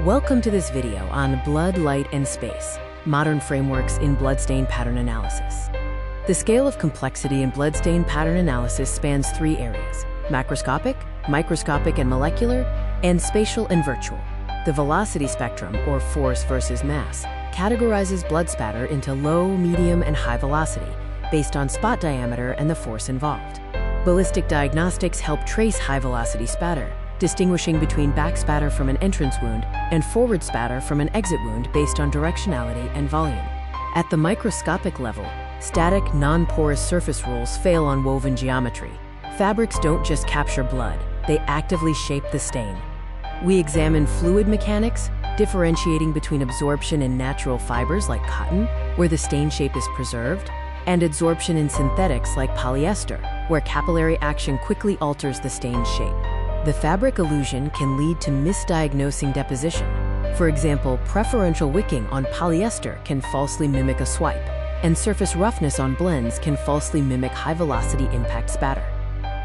Welcome to this video on blood, light, and space, modern frameworks in bloodstain pattern analysis. The scale of complexity in bloodstain pattern analysis spans three areas: macroscopic, microscopic and molecular, and spatial and virtual. The velocity spectrum, or force versus mass, categorizes blood spatter into low, medium, and high velocity based on spot diameter and the force involved. Ballistic diagnostics help trace high-velocity spatter, distinguishing between back spatter from an entrance wound and forward spatter from an exit wound based on directionality and volume. At the microscopic level, static, non-porous surface rules fail on woven geometry. Fabrics don't just capture blood, they actively shape the stain. We examine fluid mechanics, differentiating between absorption in natural fibers like cotton, where the stain shape is preserved, and adsorption in synthetics like polyester, where capillary action quickly alters the stain's shape. The fabric illusion can lead to misdiagnosing deposition. For example, preferential wicking on polyester can falsely mimic a swipe, and surface roughness on blends can falsely mimic high-velocity impact spatter.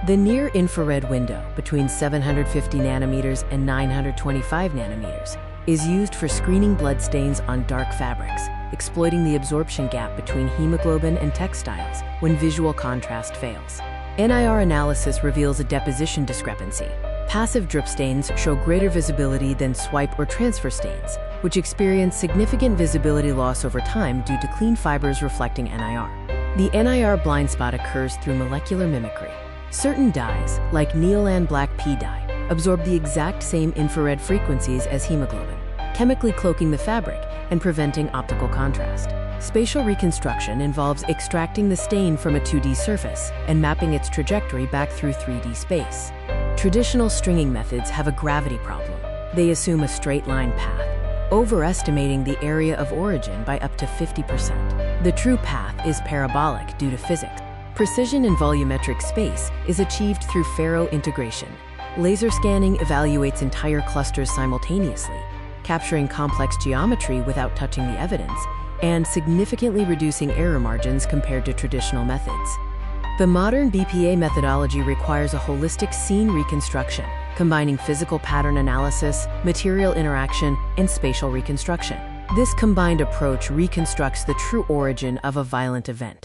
The near-infrared window between 750 nanometers and 925 nanometers is used for screening blood stains on dark fabrics, exploiting the absorption gap between hemoglobin and textiles when visual contrast fails. NIR analysis reveals a deposition discrepancy. Passive drip stains show greater visibility than swipe or transfer stains, which experience significant visibility loss over time due to clean fibers reflecting NIR. The NIR blind spot occurs through molecular mimicry. Certain dyes, like neolan black P dye, absorb the exact same infrared frequencies as hemoglobin, chemically cloaking the fabric and preventing optical contrast. Spatial reconstruction involves extracting the stain from a 2D surface and mapping its trajectory back through 3D space. Traditional stringing methods have a gravity problem. They assume a straight line path, overestimating the area of origin by up to 50%. The true path is parabolic due to physics. Precision in volumetric space is achieved through FARO integration. Laser scanning evaluates entire clusters simultaneously, capturing complex geometry without touching the evidence, and significantly reducing error margins compared to traditional methods. The modern BPA methodology requires a holistic scene reconstruction, combining physical pattern analysis, material interaction, and spatial reconstruction. This combined approach reconstructs the true origin of a violent event.